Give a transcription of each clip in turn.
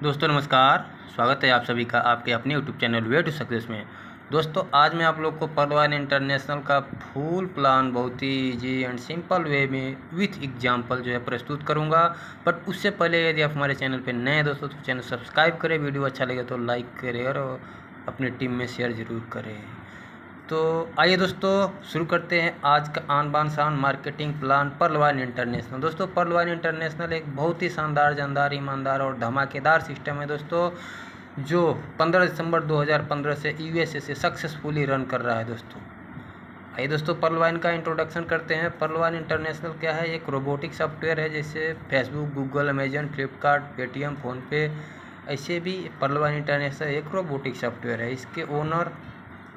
दोस्तों नमस्कार। स्वागत है आप सभी का आपके अपने YouTube channel way to success में। दोस्तों आज मैं आप लोग को पर्ल वन इंटरनेशनल का फुल प्लान बहुत ही ईजी एंड सिंपल वे में विथ एग्जांपल जो है प्रस्तुत करूंगा। बट उससे पहले यदि आप हमारे चैनल पे नए हैं दोस्तों तो चैनल सब्सक्राइब करें, वीडियो अच्छा लगे तो लाइक करें और अपनी टीम में शेयर ज़रूर करें। तो आइए दोस्तों शुरू करते हैं आज का आन बान शान marketing plan Perl One international. दोस्तों पर्ल वन इंटरनेशनल एक बहुत ही शानदार, जानदार, ईमानदार और धमाकेदार सिस्टम है दोस्तों, जो 15 दिसंबर 2015 से यूएसए से सक्सेसफुली रन कर रहा है दोस्तों। आइए दोस्तों पर्ल वन का इंट्रोडक्शन करते हैं। पर्ल वन इंटरनेशनल क्या है? एक रोबोटिक सॉफ्टवेयर है, जैसे Facebook, Google, Amazon, Flipkart, Paytm, PhonePe, ऐसे भी पर्ल वन इंटरनेशनल एक रोबोटिक सॉफ्टवेयर है। इसके ओनर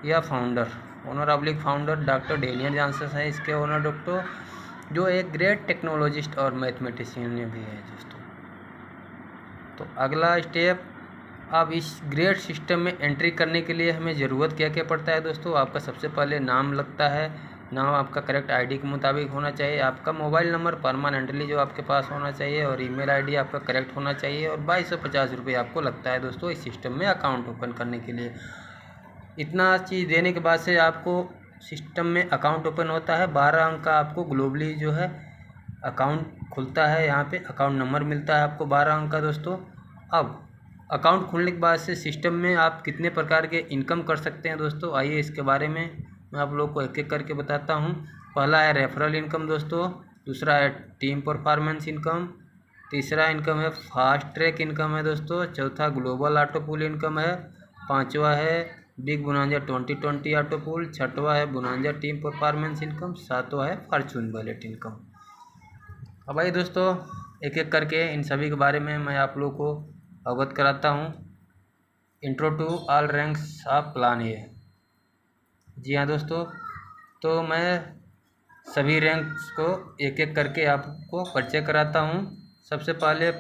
या फाउंडर डॉक्टर डेनियल जॉनसन है। इसके ओनर डॉक्टर जो एक ग्रेट टेक्नोलॉजिस्ट और मैथमेटिशियन भी है दोस्तों। तो अगला स्टेप, अब इस ग्रेट सिस्टम में एंट्री करने के लिए हमें ज़रूरत क्या क्या पड़ता है दोस्तों? आपका सबसे पहले नाम लगता है। नाम आपका करेक्ट आईडी के मुताबिक होना चाहिए। आपका मोबाइल नंबर परमानेंटली जो आपके पास होना चाहिए और ईमेल आईडी आपका करेक्ट होना चाहिए। और 2250 रुपये आपको लगता है दोस्तों इस सिस्टम में अकाउंट ओपन करने के लिए। इतना चीज़ देने के बाद से आपको सिस्टम में अकाउंट ओपन होता है। 12 अंक का आपको ग्लोबली जो है अकाउंट खुलता है। यहाँ पे अकाउंट नंबर मिलता है आपको 12 अंक का दोस्तों। अब अकाउंट खुलने के बाद से सिस्टम में आप कितने प्रकार के इनकम कर सकते हैं दोस्तों, आइए इसके बारे में मैं आप लोग को एक एक करके बताता हूँ। पहला है रेफरल इनकम दोस्तों, दूसरा है टीम परफॉर्मेंस इनकम, तीसरा इनकम है फास्ट ट्रैक इनकम है दोस्तों, चौथा ग्लोबल ऑटो पूल इनकम है, पाँचवा है बिग बोनांजा 2020 ऑटो पूल, छठवा है बोनांजा टीम परफॉर्मेंस इनकम, सातवां है फॉर्चून वॉलेट इनकम। अब भाई दोस्तों एक एक करके इन सभी के बारे में मैं आप लोग को अवगत कराता हूँ। Intro to all ranks of plan A. जी हाँ दोस्तों, तो मैं सभी रैंक्स को एक एक करके आपको परिचय कराता हूँ। सबसे पहले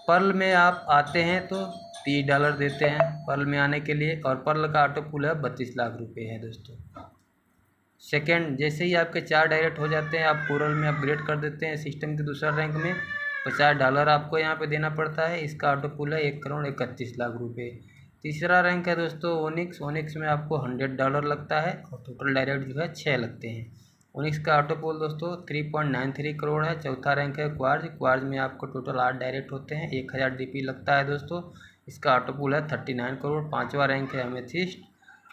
पर्ल में आप आते हैं तो $30 देते हैं पर्ल में आने के लिए, और पर्ल का ऑटो पुल है 32 लाख रुपए है दोस्तों। सेकंड, जैसे ही आपके 4 डायरेक्ट हो जाते हैं आप कोरल में अपग्रेड कर देते हैं सिस्टम के दूसरा रैंक में, $50 आपको यहाँ पे देना पड़ता है। इसका ऑटो पुल है 1,31,00,000 रुपये। तीसरा रैंक है दोस्तों ओनिक्स में आपको $100 लगता है और टोटल डायरेक्ट जो है 6 लगते हैं। ओनिक्स का ऑटो पोल दोस्तों 3.93 करोड़ है। चौथा रैंक है क्वार्ज में आपको टोटल 8 डायरेक्ट होते हैं, 1000 डीपी लगता है दोस्तों। इसका ऑटो पोल है 39 करोड़। पाँचवा रैंक है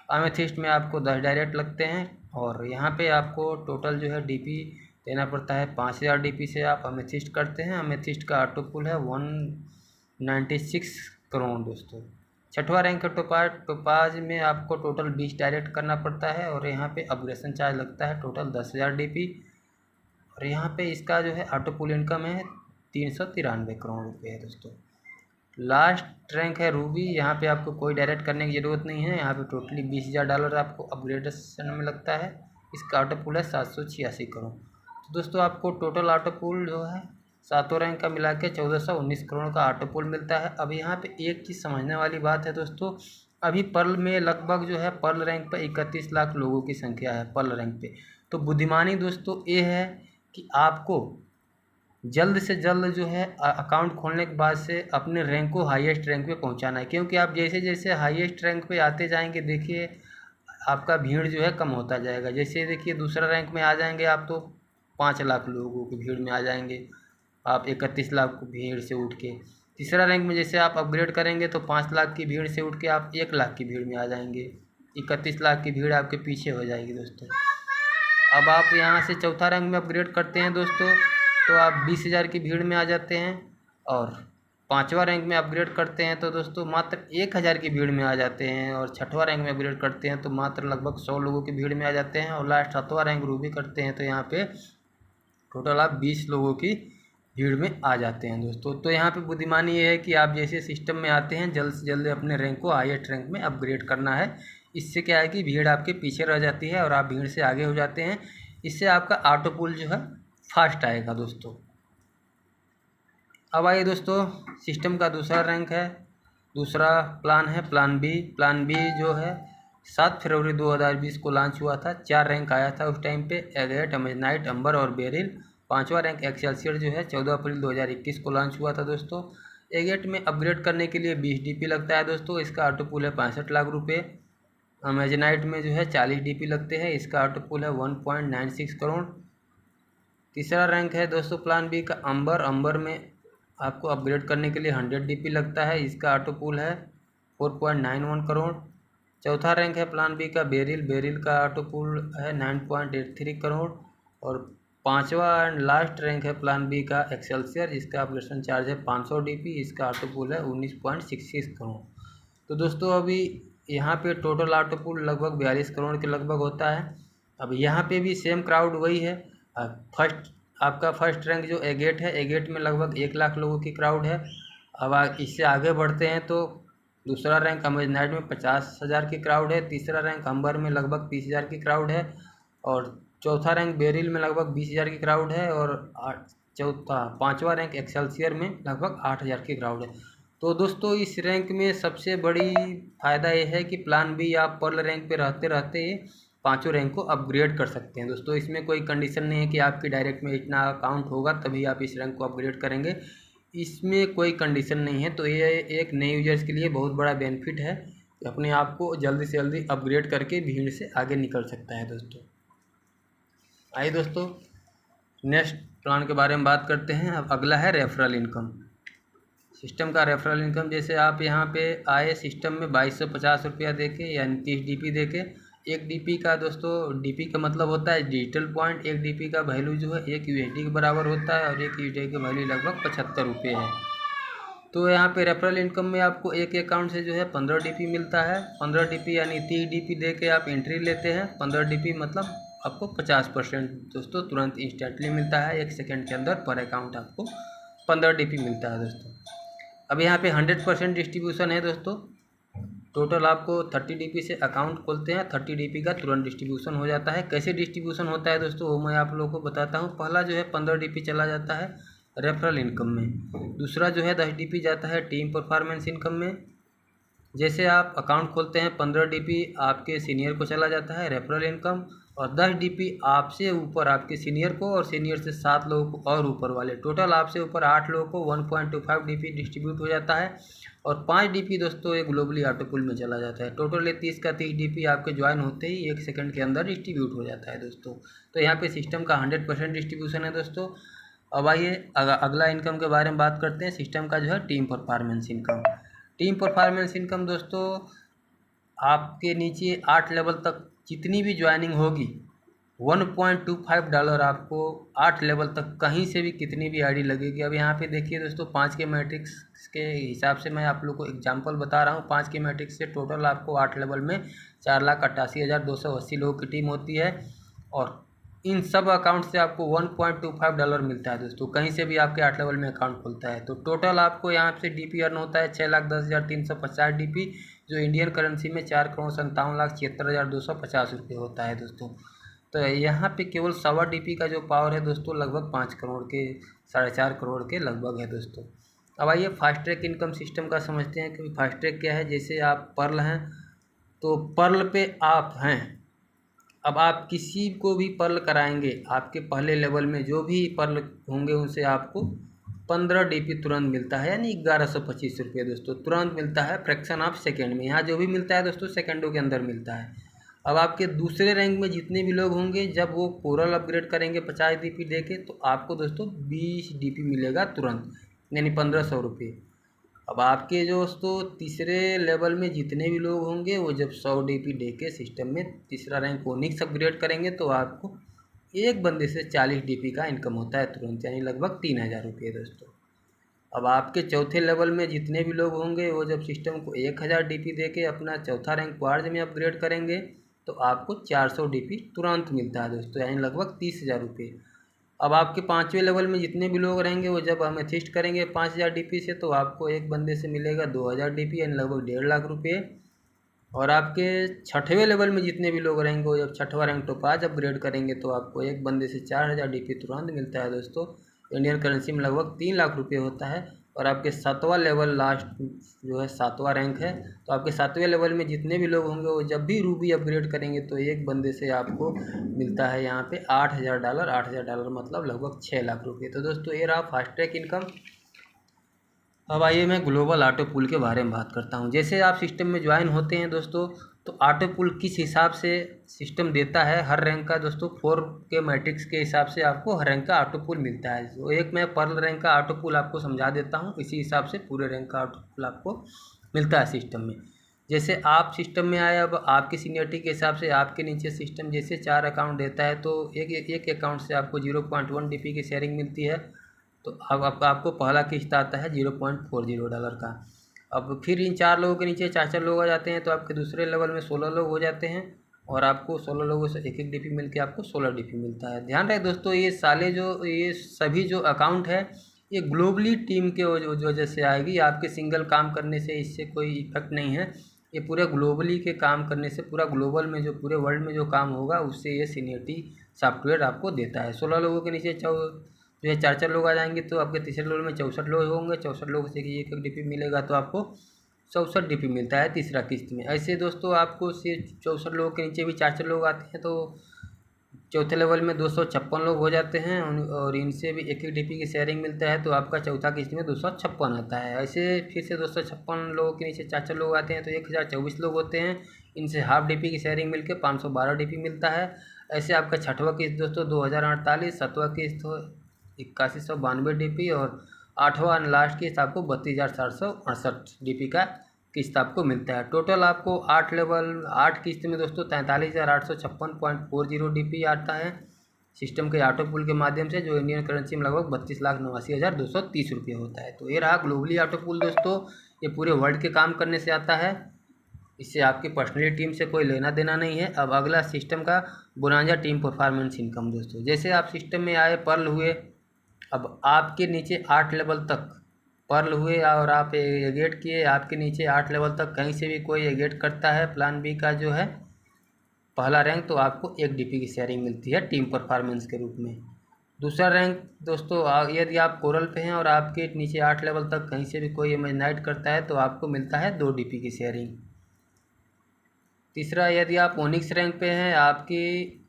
अमेथिस्ट में आपको 10 डायरेक्ट लगते हैं और यहाँ पे आपको टोटल जो है डीपी देना पड़ता है। 5000 डीपी से आप अमेथिस्ट करते हैं। अमेथिस्ट का ऑटो पोल है 196 करोड़ दोस्तों। छठवा रैंक है टोपाज में आपको टोटल 20 डायरेक्ट करना पड़ता है और यहाँ पे अपग्रेशन चार्ज लगता है टोटल 10,000 डीपी। और यहाँ पे इसका जो है ऑटो पुल इनकम है 393 करोड़ रुपये है दोस्तों। लास्ट रैंक है रूबी। यहाँ पे आपको कोई डायरेक्ट करने की ज़रूरत नहीं है। यहाँ पे टोटली $20,000 आपको अपग्रेडेशन में लगता है। इसका ऑटो पुल है 786 करोड़। तो दोस्तों आपको टोटल ऑटो पुल जो है सातों रैंक का मिला के 1419 करोड़ का ऑटो पुल मिलता है। अब यहाँ पे एक चीज़ समझने वाली बात है दोस्तों, अभी पर्ल में लगभग जो है पर्ल रैंक पर 31 लाख लोगों की संख्या है पर्ल रैंक पे। तो बुद्धिमानी दोस्तों ये है कि आपको जल्द से जल्द जो है अकाउंट खोलने के बाद से अपने रैंक को हाईएस्ट रैंक पे पहुंचाना है, क्योंकि आप जैसे जैसे हाईएस्ट रैंक पे आते जाएंगे देखिए आपका भीड़ जो है कम होता जाएगा। जैसे देखिए दूसरा रैंक में आ जाएंगे आप तो 5 लाख लोगों की भीड़ में आ जाएंगे आप 31 लाख की भीड़ से उठ के। तीसरा रैंक में जैसे आप अपग्रेड करेंगे तो 5 लाख की भीड़ से उठ के आप 1 लाख की भीड़ में आ जाएंगे। 31 लाख की भीड़ आपके पीछे हो जाएगी दोस्तों। अब आप यहाँ से चौथा रैंक में अपग्रेड करते हैं दोस्तों तो आप 20,000 की भीड़ में आ जाते हैं, और पाँचवा रैंक में अपग्रेड करते हैं तो दोस्तों मात्र 1000 की भीड़ में आ जाते हैं, और छठवां रैंक में अपग्रेड करते हैं तो मात्र लगभग 100 लोगों की भीड़ में आ जाते हैं, और लास्ट सातवां रैंक रूबी करते हैं तो यहाँ पे टोटल आप 20 लोगों की भीड़ में आ जाते हैं दोस्तों। तो यहाँ पे बुद्धिमानी ये है कि आप जैसे सिस्टम में आते हैं जल्द से जल्द अपने रैंक को हाईएस्ट रैंक में अपग्रेड करना है। इससे क्या है कि भीड़ आपके पीछे रह जाती है और आप भीड़ से आगे हो जाते हैं। इससे आपका ऑटो पुल जो है फास्ट आएगा दोस्तों। अब आइए दोस्तों सिस्टम का दूसरा रैंक है, दूसरा प्लान है प्लान बी जो है 7 फरवरी 2020 को लॉन्च हुआ था। 4 रैंक आया था उस टाइम पे, एगेट, अमेजनाइट, अंबर और बेरिल। पाँचवा रैंक एक्सेलसियर जो है 14 अप्रैल 2021 को लॉन्च हुआ था दोस्तों। एगेट में अपग्रेड करने के लिए 20 DP लगता है दोस्तों, इसका ऑटो पुल है 65 लाख रुपये। अमेजनाइट में जो है 40 DP लगते हैं, इसका ऑटो पुल है 1.96 करोड़। तीसरा रैंक है दोस्तों प्लान बी का अंबर में आपको अपग्रेड करने के लिए 100 DP लगता है, इसका ऑटो पुल है 4.91 करोड़। चौथा रैंक है प्लान बी का बेरिल का ऑटो पुल है 9.83 करोड़। और पांचवा एंड लास्ट रैंक है प्लान बी का एक्सेलसियर, जिसका अपग्रेडेशन चार्ज है 500 DP, इसका ऑटो पुल है 19.66 करोड़। तो दोस्तों अभी यहाँ पे टोटल ऑटो पुल लगभग 42 करोड़ के लगभग होता है। अब यहाँ पे भी सेम क्राउड वही है। आपका फर्स्ट रैंक जो एगेट है, एगेट में लगभग 1 लाख लोगों की क्राउड है। अब इससे आगे बढ़ते हैं तो दूसरा रैंक अमेजनाइट में 50,000 की क्राउड है। तीसरा रैंक अंबर में लगभग 30,000 की क्राउड है। और चौथा रैंक बेरिल में लगभग 20,000 की क्राउड है। और पांचवा रैंक एक्सेलसियर में लगभग 8,000 की क्राउड है। तो दोस्तों इस रैंक में सबसे बड़ी फ़ायदा ये है कि प्लान बी आप पर्ल रैंक पे रहते रहते पांचों रैंक को अपग्रेड कर सकते हैं दोस्तों। इसमें कोई कंडीशन नहीं है कि आपकी डायरेक्ट में इतना अकाउंट होगा तभी आप इस रैंक को अपग्रेड करेंगे, इसमें कोई कंडीशन नहीं है। तो ये एक नए यूजर्स के लिए बहुत बड़ा बेनिफिट है कि अपने आप को जल्दी से जल्दी अपग्रेड करके भीड़ से आगे निकल सकता है दोस्तों। आइए दोस्तों नेक्स्ट प्लान के बारे में बात करते हैं। अब अगला है रेफरल इनकम सिस्टम का। रेफरल इनकम जैसे आप यहाँ पे आए सिस्टम में 2250 रुपया दे के यानी 30 DP दे के, 1 DP का दोस्तों DP का मतलब होता है डिजिटल पॉइंट। 1 DP का वैल्यू जो है 1 USD के बराबर होता है और 1 USD की वैल्यू लगभग 75 रुपये है। तो यहाँ पे रेफरल इनकम में आपको एक अकाउंट से जो है 15 DP मिलता है। 15 DP यानी 30 DP दे के आप एंट्री लेते हैं। 15 DP मतलब आपको 50% दोस्तों तुरंत इंस्टेंटली मिलता है, 1 सेकेंड के अंदर पर अकाउंट आपको 15 DP मिलता है दोस्तों। अब यहाँ पे 100% डिस्ट्रीब्यूशन है दोस्तों। टोटल आपको 30 DP से अकाउंट खोलते हैं, 30 DP का तुरंत डिस्ट्रीब्यूशन हो जाता है। कैसे डिस्ट्रीब्यूशन होता है दोस्तों वो मैं आप लोगों को बताता हूँ। पहला जो है 15 DP चला जाता है रेफरल इनकम में। दूसरा जो है 10 DP जाता है टीम परफॉर्मेंस इनकम में। जैसे आप अकाउंट खोलते हैं 15 DP आपके सीनियर को चला जाता है रेफरल इनकम, और 10 DP आपसे ऊपर आपके सीनियर को और सीनियर से 7 लोगों को और ऊपर वाले टोटल आपसे ऊपर 8 लोगों को 1.25 DP डिस्ट्रीब्यूट हो जाता है। और 5 DP दोस्तों एक ग्लोबली ऑटो पुल में चला जाता है। टोटल 30 का 30 DP आपके ज्वाइन होते ही 1 सेकंड के अंदर डिस्ट्रीब्यूट हो जाता है दोस्तों। तो यहाँ पे सिस्टम का 100% डिस्ट्रीब्यूशन है दोस्तों। अब आइए अगला इनकम के बारे में बात करते हैं। सिस्टम का जो है team performance income. Team performance income दोस्तों आपके नीचे 8 लेवल तक जितनी भी ज्वाइनिंग होगी $1.25 आपको 8 लेवल तक कहीं से भी कितनी भी आईडी लगेगी। अब यहाँ पे देखिए दोस्तों 5 के मैट्रिक्स के हिसाब से मैं आप लोग को एग्जांपल बता रहा हूँ। 5 के मैट्रिक्स से टोटल आपको 8 लेवल में 4,88,280 लोगों की टीम होती है। और इन सब अकाउंट से आपको $1.25 मिलता है दोस्तों, कहीं से भी आपके 8 लेवल में अकाउंट खुलता है। तो टोटल आपको यहाँ से DP अर्न होता है 6,10,350 DP, जो इंडियन करेंसी में 4,57,76,250 रुपये होता है दोस्तों। तो यहाँ पे केवल 1.25 DP का जो पावर है दोस्तों लगभग 5 करोड़ के 4.5 करोड़ के लगभग है दोस्तों। अब आइए फास्ट ट्रैक इनकम सिस्टम का समझते हैं कि फास्ट ट्रैक क्या है। जैसे आप पर्ल हैं तो पर्ल पे आप हैं, अब आप किसी को भी पर्ल कराएंगे आपके पहले लेवल में जो भी पर्ल होंगे उनसे आपको 15 DP तुरंत मिलता है, यानी 1125 रुपये दोस्तों तुरंत मिलता है फ्रैक्शन ऑफ सेकेंड में। यहाँ जो भी मिलता है दोस्तों सेकेंडों के अंदर मिलता है। अब आपके दूसरे रैंक में जितने भी लोग होंगे जब वो कोरल अपग्रेड करेंगे 50 DP दे के, तो आपको दोस्तों 20 DP मिलेगा तुरंत, यानी 1500 रुपये। अब आपके दोस्तों तीसरे लेवल में जितने भी लोग होंगे वो जब 100 DP दे के सिस्टम में तीसरा रैंक ओनिक्स अपग्रेड करेंगे तो आपको एक बंदे से 40 DP का इनकम होता है तुरंत, यानी लगभग 3,000 रुपये दोस्तों। अब आपके चौथे लेवल में जितने भी लोग होंगे वो जब सिस्टम को 1,000 DP दे के अपना चौथा रैंक क्वार्ज में अपग्रेड करेंगे तो आपको 400 DP तुरंत मिलता है दोस्तों, यानी लगभग 30,000 रुपये। अब आपके 5वें लेवल में जितने भी लोग रहेंगे वो जब अमेथिस्ट करेंगे 5,000 DP से तो आपको एक बंदे से मिलेगा 2,000 DP, यानी लगभग 1.5 लाख रुपये। और आपके 6वें लेवल में जितने भी लोग रहेंगे वो जब 6वां रैंक टोपाज अपग्रेड करेंगे तो आपको एक बंदे से 4,000 DP तुरंत मिलता है दोस्तों, इंडियन करेंसी में लगभग 3 लाख रुपये होता है। और आपके 7वां लेवल लास्ट जो है 7वां रैंक है, तो आपके 7वें लेवल में जितने भी लोग होंगे वो जब भी रूबी अपग्रेड करेंगे तो एक बंदे से आपको मिलता है यहाँ पे $8,000 मतलब लगभग 6 लाख रुपये। तो दोस्तों ये रहा फास्ट ट्रैक इनकम। अब आइए मैं ग्लोबल ऑटो पूल के बारे में बात करता हूँ। जैसे आप सिस्टम में ज्वाइन होते हैं दोस्तों, तो ऑटो पूल किस हिसाब से सिस्टम देता है हर रैंक का दोस्तों, 4 के मैट्रिक्स के हिसाब से आपको हर रैंक का ऑटो पूल मिलता है। तो एक मैं पर्ल रैंक का ऑटो पूल आपको समझा देता हूँ, इसी हिसाब से पूरे रैंक का ऑटो पूल आपको मिलता है सिस्टम में। जैसे आप सिस्टम में आए, अब आपकी सीनियरिटी के हिसाब से आपके नीचे सिस्टम जैसे 4 अकाउंट देता है, तो एक अकाउंट से आपको 0.1 DP की शेयरिंग मिलती है। तो अब आपको पहला किस्त आता है $0.40 का। अब फिर इन 4 लोगों के नीचे 4 लोग आ जाते हैं, तो आपके दूसरे लेवल में 16 लोग हो जाते हैं, और आपको 16 लोगों से एक DP मिल के आपको 16 DP मिलता है। ध्यान रहे दोस्तों, ये सभी जो अकाउंट है, ये ग्लोबली टीम के वजह से आएगी। आपके सिंगल काम करने से इससे कोई इफेक्ट नहीं है। ये पूरे ग्लोबली के काम करने से, पूरा ग्लोबल में जो पूरे वर्ल्ड में जो काम होगा, उससे ये सीनियरिटी सॉफ्टवेयर आपको देता है। 16 लोगों के नीचे जो है 4 लोग आ जाएंगे, तो आपके तीसरे लेवल में 64 लोग होंगे। 64 लोगों से एक DP मिलेगा, तो आपको 64 DP मिलता है तीसरा किस्त में। ऐसे दोस्तों आपको सिर्फ 64 लोगों के नीचे भी 4 लोग आते हैं, तो चौथे लेवल में 256 लोग हो जाते हैं, और इनसे भी एक DP की शेयरिंग मिलता है, तो आपका चौथा किस्त में 256 आता है। ऐसे फिर से 256 लोगों के नीचे 4 लोग आते हैं, तो 1024 लोग होते हैं। इनसे हाफ DP की शेयरिंग मिलकर 512 DP मिलता है। ऐसे आपका छठवां किस्त दोस्तों 2048, सातवां किस्त 8192 DP, और आठवां लास्ट किस्त आपको 32,468 DP का किस्त आपको मिलता है। टोटल आपको 8 किस्त में दोस्तों 43,856.40 DP आता है सिस्टम के ऑटो पूल के माध्यम से, जो इंडियन करेंसी में लगभग 32,89,230 रुपये होता है। तो ये रहा ग्लोबली ऑटो पूल दोस्तों, ये पूरे वर्ल्ड के काम करने से आता है। इससे आपकी पर्सनली टीम से कोई लेना देना नहीं है। अब अगला सिस्टम का बोनांजा टीम परफॉर्मेंस इनकम दोस्तों। जैसे आप सिस्टम में आए, पर्ल हुए, अब आपके नीचे 8 लेवल तक पर्ल हुए और आप एगेट किए, आपके नीचे 8 लेवल तक कहीं से भी कोई एगेट करता है प्लान बी का जो है पहला रैंक, तो आपको 1 DP की शेयरिंग मिलती है टीम परफॉर्मेंस के रूप में। दूसरा रैंक दोस्तों, यदि आप कोरल पे हैं और आपके नीचे 8 लेवल तक कहीं से भी कोई इमेजिनाइट करता है, तो आपको मिलता है 2 DP की शेयरिंग। तीसरा, यदि आप ओनिक्स रैंक पे हैं, आपकी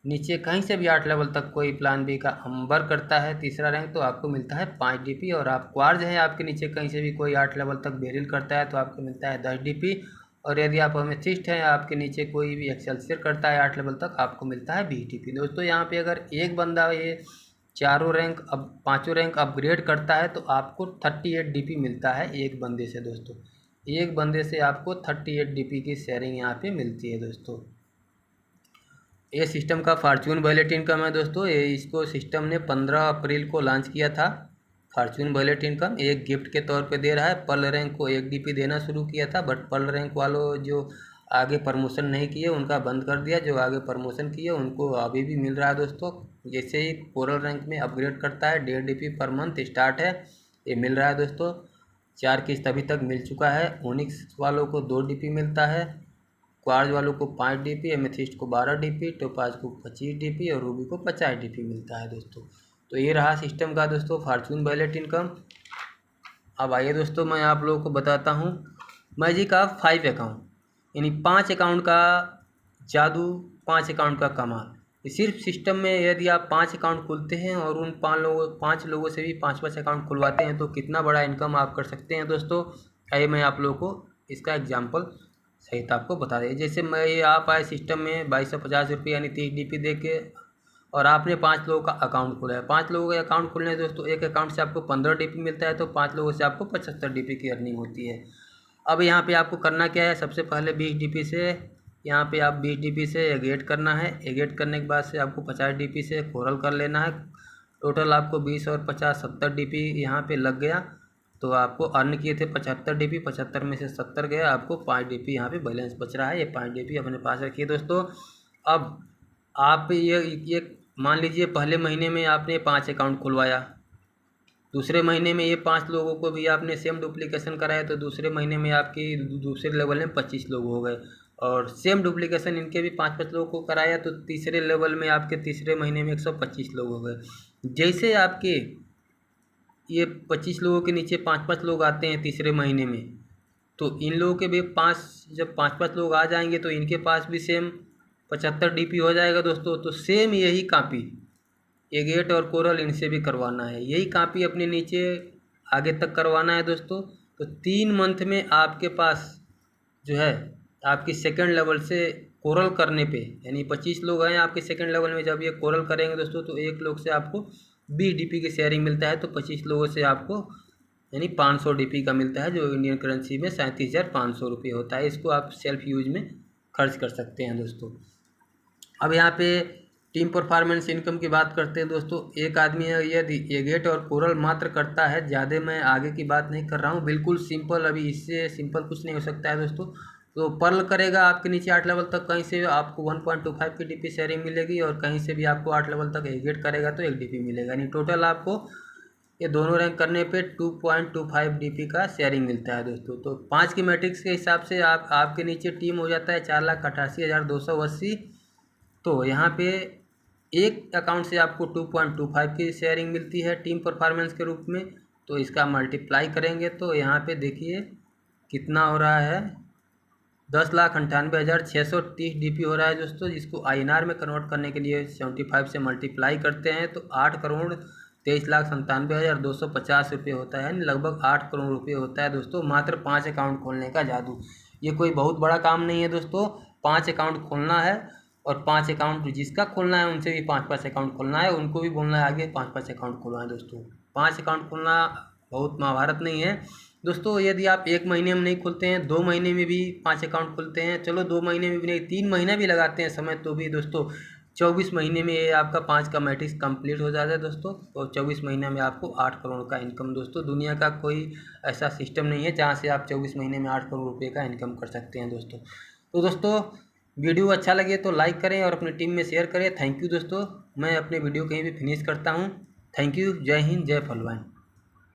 नीचे कहीं से भी 8 लेवल तक कोई प्लान बी का अंबर करता है तीसरा रैंक, तो आपको मिलता है 5 DP। और आप क्वार्ज हैं, आपके नीचे कहीं से भी कोई 8 लेवल तक बेरिल करता है, तो आपको मिलता है 10 DP। और यदि आप अमेथिस्ट हैं, आपके नीचे कोई भी एक्सेल्सियर करता है 8 लेवल तक, आपको मिलता है 20 DP। दोस्तों यहाँ पे अगर एक बंदा ये पाँचों रैंक अपग्रेड करता है, तो आपको 38 DP मिलता है एक बंदे से दोस्तों। एक बंदे से आपको 38 DP की शेयरिंग यहाँ पे मिलती है दोस्तों। ये सिस्टम का फॉर्चून वैलेट इनकम है दोस्तों। ये इसको सिस्टम ने 15 अप्रैल को लॉन्च किया था। फॉर्चून वैलेट इनकम एक गिफ्ट के तौर पे दे रहा है। पर्ल रैंक को 1 DP देना शुरू किया था, बट पर्ल रैंक वालों जो आगे प्रमोशन नहीं किए उनका बंद कर दिया। जो आगे प्रमोशन किए उनको अभी भी मिल रहा है दोस्तों। जैसे ही कोरल रैंक में अपग्रेड करता है, 1.5 DP पर मंथ स्टार्ट है, ये मिल रहा है दोस्तों। 4 किस्त अभी तक मिल चुका है। ओनिक्स वालों को 2 DP मिलता है, क्वार्ज वालों को 5 DP, एमेथिस्ट को 12 DP, टोपाज को 25 DP और रूबी को 50 DP मिलता है दोस्तों। तो ये रहा सिस्टम का दोस्तों फॉर्चून वैलेट इनकम। अब आइए दोस्तों, मैं आप लोगों को बताता हूँ मैजिक ऑफ 5 अकाउंट, यानी 5 अकाउंट का जादू, 5 अकाउंट का कमाल। सिर्फ सिस्टम में यदि आप 5 अकाउंट खोलते हैं और उन 5 लोगों से भी 5 अकाउंट खुलवाते हैं, तो कितना बड़ा इनकम आप कर सकते हैं दोस्तों। आइए मैं आप लोगों को इसका एग्जाम्पल सहित आपको बता दें। जैसे मैं आप आए सिस्टम में 2250 रुपये यानी 30 DP दे के, और आपने 5 लोगों का अकाउंट खोला है। 5 लोगों के अकाउंट खोलने हैं दोस्तों, एक अकाउंट से आपको 15 DP मिलता है, तो 5 लोगों से आपको 75 DP की अर्निंग होती है। अब यहाँ पे आपको करना क्या है, सबसे पहले 20 DP से यहाँ पे आप 20 DP से एगेट करना है। एगेट करने के बाद से आपको 50 DP से कोरल कर लेना है। टोटल आपको 20 और 50 70 DP यहाँ पे लग गया। तो आपको अर्न किए थे 75 DP, 75 में से 70 गया, आपको 5 DP यहाँ पे बैलेंस बच रहा है। ये 5 DP अपने पास रखिए दोस्तों। अब आप ये मान लीजिए पहले महीने में आपने 5 अकाउंट खुलवाया, दूसरे महीने में ये 5 लोगों को भी आपने सेम डुप्लीकेशन कराया, तो दूसरे महीने में आपकी दूसरे लेवल में 25 लोग हो गए, और सेम डुप्लीकेशन इनके भी 5-5 लोगों को कराया, तो तीसरे लेवल में आपके तीसरे महीने में 125 लोग हो गए। जैसे आपके ये 25 लोगों के नीचे 5-5 लोग आते हैं तीसरे महीने में, तो इन लोगों के भी जब 5-5 लोग आ जाएंगे, तो इनके पास भी सेम 75 DP हो जाएगा दोस्तों। तो सेम यही कापी एगेट और कोरल इनसे भी करवाना है। यही कापी अपने नीचे आगे तक करवाना है दोस्तों। तो 3 मंथ में आपके पास जो है आपकी सेकंड लेवल से कोरल करने पे, यानी 25 लोग हैं आपके सेकंड लेवल में, जब ये कोरल करेंगे दोस्तों तो एक लोग से आपको 20 DP की शेयरिंग मिलता है। तो 25 लोगों से आपको यानी 500 DP का मिलता है, जो इंडियन करेंसी में 37,500 रुपये होता है। इसको आप सेल्फ यूज में खर्च कर सकते हैं दोस्तों। अब यहाँ पे टीम परफॉर्मेंस इनकम की बात करते हैं दोस्तों। एक आदमी है यदि एगेट और कोरल मात्र करता है, ज़्यादा मैं आगे की बात नहीं कर रहा हूँ, बिल्कुल सिंपल, अभी इससे सिंपल कुछ नहीं हो सकता है दोस्तों। तो पर्ल करेगा आपके नीचे 8 लेवल तक, कहीं से आपको 1.25 की DP शेयरिंग मिलेगी, और कहीं से भी आपको 8 लेवल तक एगेट करेगा तो 1 DP मिलेगा, यानी टोटल आपको ये दोनों रैंक करने पे 2.25 DP का शेयरिंग मिलता है दोस्तों। तो 5 की मैट्रिक्स के हिसाब से आपके नीचे टीम हो जाता है 4,88,280। तो यहाँ पे एक अकाउंट से आपको 2.25 की शेयरिंग मिलती है टीम परफॉर्मेंस के रूप में। तो इसका मल्टीप्लाई करेंगे तो यहाँ पे देखिए कितना हो रहा है, 10,98,630 DP हो रहा है दोस्तों। जिसको INR में कन्वर्ट करने के लिए 75 से मल्टीप्लाई करते हैं तो 8,23,97,250 रुपये होता है, यानी लगभग 8 करोड़ रुपये होता है दोस्तों, मात्र 5 अकाउंट खोलने का जादू। ये कोई बहुत बड़ा काम नहीं है दोस्तों। 5 अकाउंट खोलना है, और 5 अकाउंट जिसका खोलना है उनसे भी 5-5 अकाउंट खोलना है, उनको भी बोलना है आगे 5-5 अकाउंट खोलना है दोस्तों। 5 अकाउंट खोलना बहुत महाभारत नहीं है दोस्तों। यदि आप 1 महीने में नहीं खोलते हैं, 2 महीने में भी 5 अकाउंट खोलते हैं, चलो 2 महीने में भी नहीं, 3 महीना भी लगाते हैं समय, तो भी दोस्तों 24 महीने में ये आपका 5 का मैट्रिक्स कंप्लीट हो जाता है दोस्तों। और 24 महीने में आपको 8 करोड़ का इनकम दोस्तों। दुनिया का कोई ऐसा सिस्टम नहीं है जहाँ से आप 24 महीने में 8 करोड़ रुपये का इनकम कर सकते हैं दोस्तों। तो दोस्तों वीडियो अच्छा लगे तो लाइक करें और अपनी टीम में शेयर करें। थैंक यू दोस्तों। मैं अपने वीडियो कहीं भी फिनिश करता हूँ। Thank you. जय हिंद, जय फलवान।